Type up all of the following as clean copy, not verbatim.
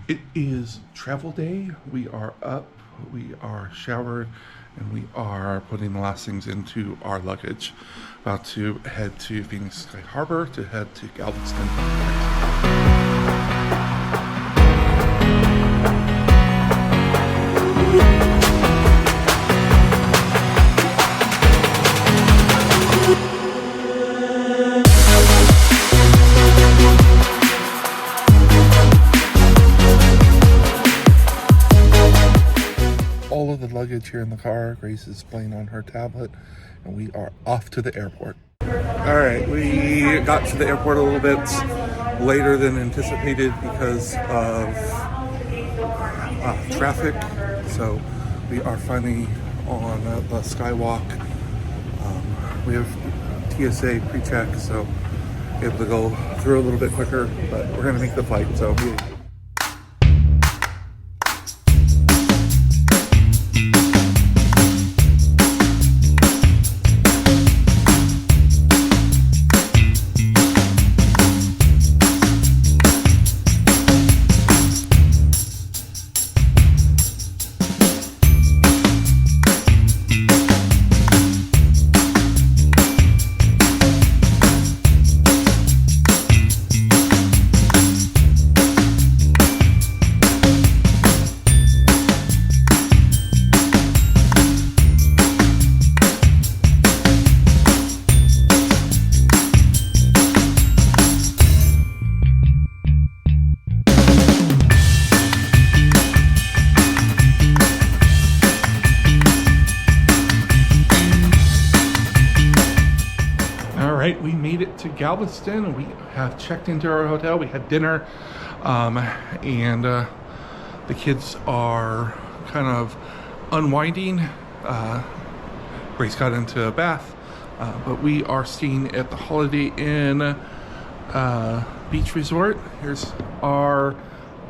It is travel day. We are up, we are showered, and we are putting the last things into our luggage. About to head to Phoenix Sky Harbor to head to Galveston. All of the luggage here in the car. Grace is playing on her tablet, and we are off to the airport. All right, we got to the airport a little bit later than anticipated because of traffic. So we are finally on the skywalk. We have TSA pre-check, so able to go through a little bit quicker, but we're gonna make the flight. So. We made it to Galveston. We have checked into our hotel. We had dinner, and the kids are kind of unwinding. Grace got into a bath, but we are staying at the Holiday Inn Beach Resort. Here's our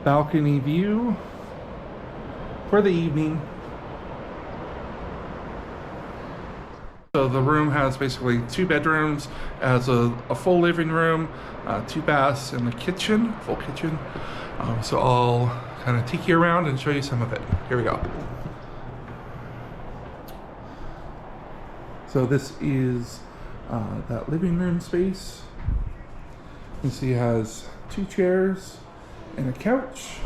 balcony view for the evening. So the room has basically 2 bedrooms, as a full living room, 2 baths, and a kitchen, full kitchen. So I'll kind of take you around and show you some of it. Here we go. So this is that living room space. You can see it has 2 chairs and a couch.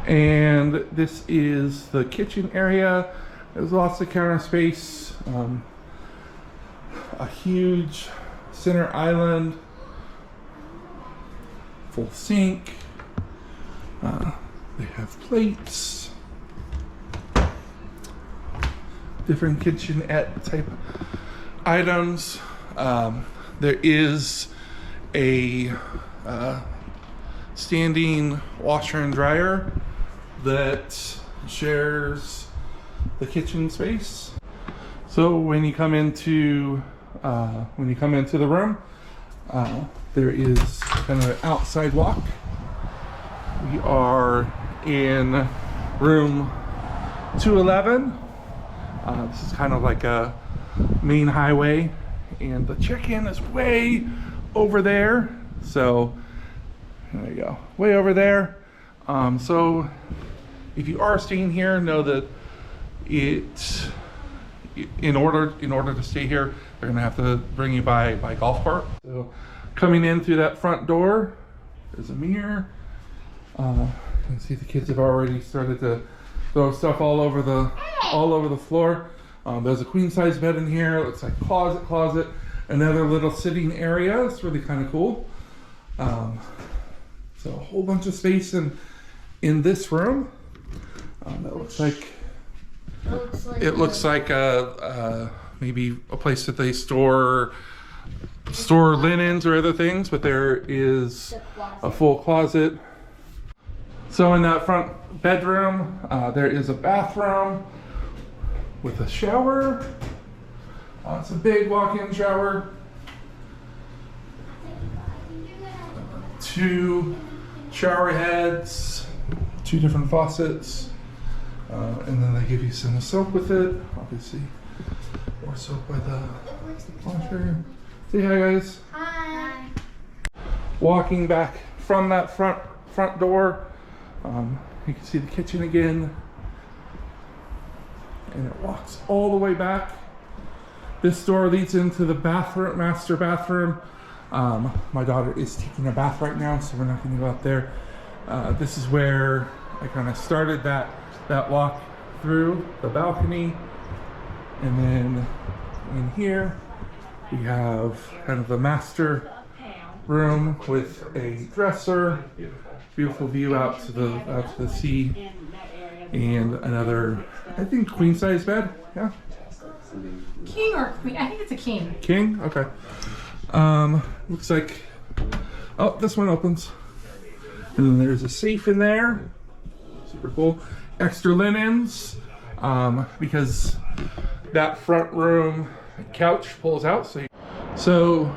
And this is the kitchen area. There's lots of counter space, a huge center island, full sink. They have plates, different kitchenette type items. There is a standing washer and dryer that shares the kitchen space. So when you come into the room, there is kind of an outside walk. We are in room 211. This is kind of like a main highway, and the check-in is way over there. So there you go, way over there. So if you are staying here, know that in order to stay here, they're gonna have to bring you by golf cart. So coming in through that front door, there's a mirror. You can see the kids have already started to throw stuff all over the floor. There's a queen size bed in here. It looks like closet, another little sitting area. It's really kind of cool. So a whole bunch of space in this room. That looks like. It looks like maybe a place that they store linens or other things, but there is a full closet. So in that front bedroom, there is a bathroom with a shower. It's a big walk-in shower. 2 shower heads, 2 different faucets. And then they give you some soap with it, obviously. More soap by the washer. Say hi, guys. Hi. Walking back from that front door, You can see the kitchen again, and it walks all the way back. This door leads into the bathroom, master bathroom. My daughter is taking a bath right now, so we're not going to go up there. This is where I kind of started that walk through the balcony, and then in here we have kind of the master room with a dresser, beautiful view out to the sea, and another, I think, queen size bed. Yeah. King or queen? I think it's a king. King? Okay. Looks like, oh, this one opens. And then there's a safe in there. Super cool. Extra linens, because that front room couch pulls out. So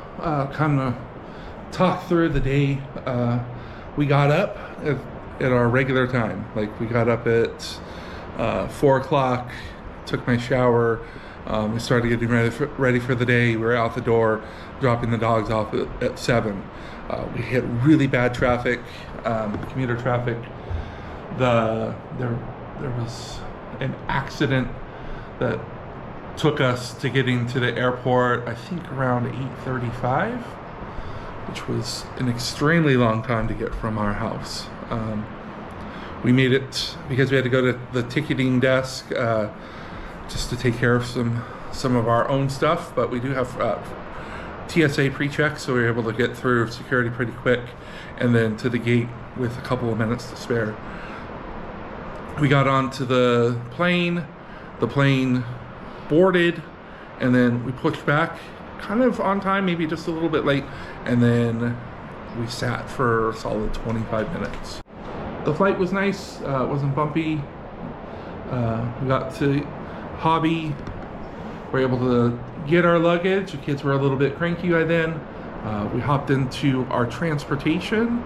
kind of talk through the day. We got up at our regular time. Like, we got up at 4 o'clock, took my shower. We started getting ready for the day. We were out the door, dropping the dogs off at 7. We hit really bad traffic, commuter traffic. There was an accident that took us to getting to the airport, I think around 8:35, which was an extremely long time to get from our house. We made it because we had to go to the ticketing desk just to take care of some of our own stuff, but we do have TSA pre-check, so we were able to get through security pretty quick, and then to the gate with a couple of minutes to spare. We got onto the plane boarded, and then we pushed back kind of on time, maybe just a little bit late, and then we sat for a solid 25 minutes. The flight was nice, it wasn't bumpy. We got to Hobby, we were able to get our luggage. The kids were a little bit cranky by then. We hopped into our transportation,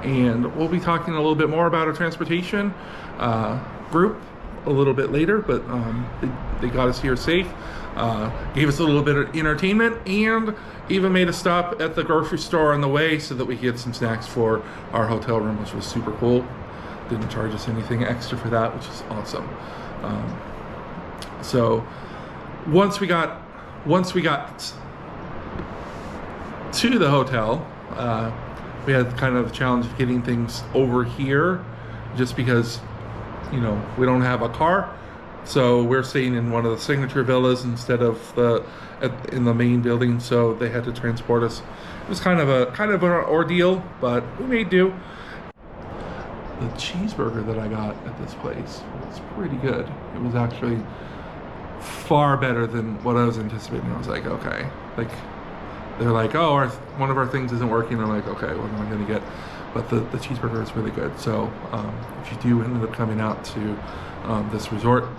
and we'll be talking a little bit more about our transportation group a little bit later, but they got us here safe, gave us a little bit of entertainment, and even made a stop at the grocery store on the way so that we could get some snacks for our hotel room, which was super cool. Didn't charge us anything extra for that, which is awesome. So once we got to the hotel, we had kind of a challenge of getting things over here, just because, you know, we don't have a car, so we're staying in one of the signature villas instead of in the main building, so they had to transport us. It was kind of an ordeal, but we made do. The cheeseburger that I got at this place was pretty good. It was actually far better than what I was anticipating. I was like, okay, like, they're like, oh, one of our things isn't working. I'm like, okay, what am I gonna get? But the cheeseburger is really good. So if you do end up coming out to this resort,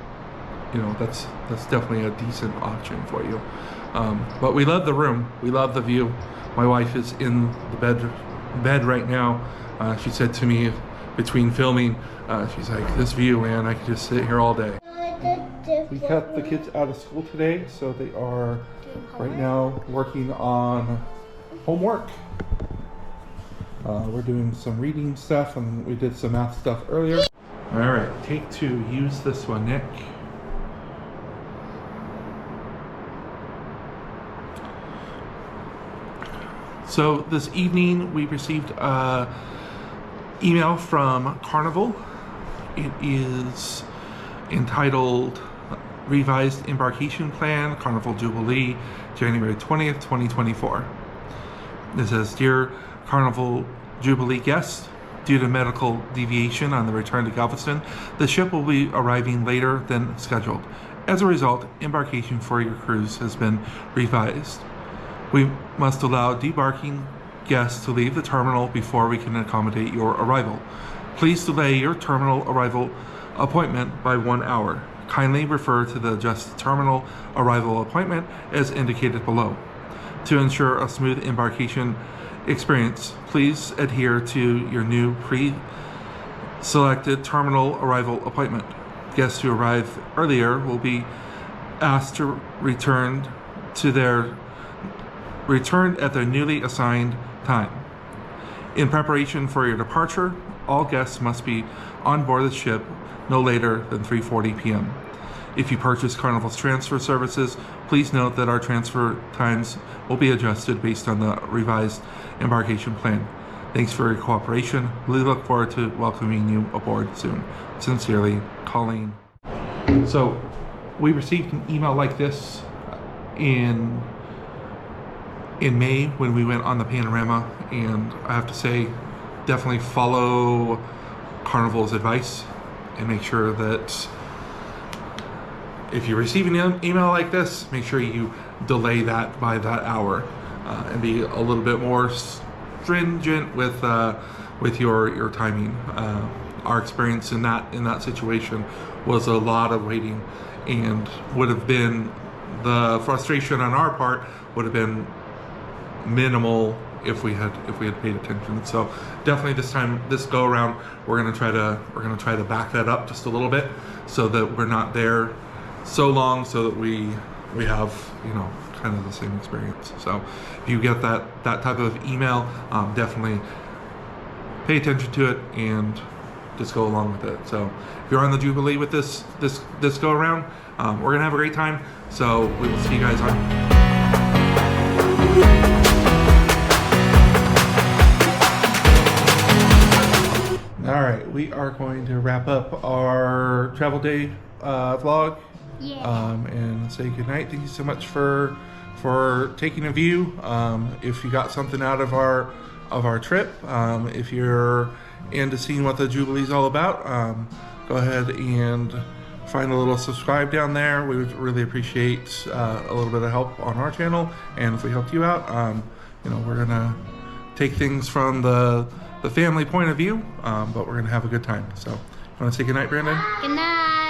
you know, that's definitely a decent option for you. But we love the room, we love the view. My wife is in the bed right now. She said to me between filming, she's like, this view, man, I could just sit here all day. We kept the kids out of school today, so they are right now working on homework. We're doing some reading stuff, and we did some math stuff earlier. All right, take 2. Use this one, Nick. So this evening we received an email from Carnival. It is entitled Revised Embarkation Plan, Carnival Jubilee, January 20th, 2024. It says, Dear Carnival Jubilee guests, due to medical deviation on the return to Galveston, the ship will be arriving later than scheduled. As a result, embarkation for your cruise has been revised. We must allow debarking guests to leave the terminal before we can accommodate your arrival. Please delay your terminal arrival appointment by 1 hour. Kindly refer to the adjusted terminal arrival appointment as indicated below. To ensure a smooth embarkation experience, please adhere to your new pre-selected terminal arrival appointment. Guests who arrive earlier will be asked to return at their newly assigned time. In preparation for your departure, all guests must be on board the ship no later than 3:40 p.m. If you purchase Carnival's transfer services, please note that our transfer times will be adjusted based on the revised embarkation plan. Thanks for your cooperation. We look forward to welcoming you aboard soon. Sincerely, Colleen. So, we received an email like this in May when we went on the panorama, and I have to say, definitely follow Carnival's advice and make sure that if you receive an email like this, make sure you delay that by that hour and be a little bit more stringent with your timing. Our experience in that situation was a lot of waiting, and would have been, the frustration on our part would have been minimal if we had paid attention. So definitely this go around, we're gonna try to back that up just a little bit so that we're not there so long, so that we have, you know, kind of the same experience. So if you get that type of email, definitely pay attention to it and just go along with it. So if you're on the Jubilee with this go around, we're gonna have a great time. So we will see you guys on. All right, we are going to wrap up our travel day vlog. Yeah. And say goodnight. Thank you so much for taking a view. If you got something out of our trip, if you're into seeing what the Jubilee is all about, go ahead and find a little subscribe down there. We would really appreciate a little bit of help on our channel, and if we helped you out, you know, we're gonna take things from the family point of view, but we're gonna have a good time. So, you want to say goodnight, Brandon? Good night.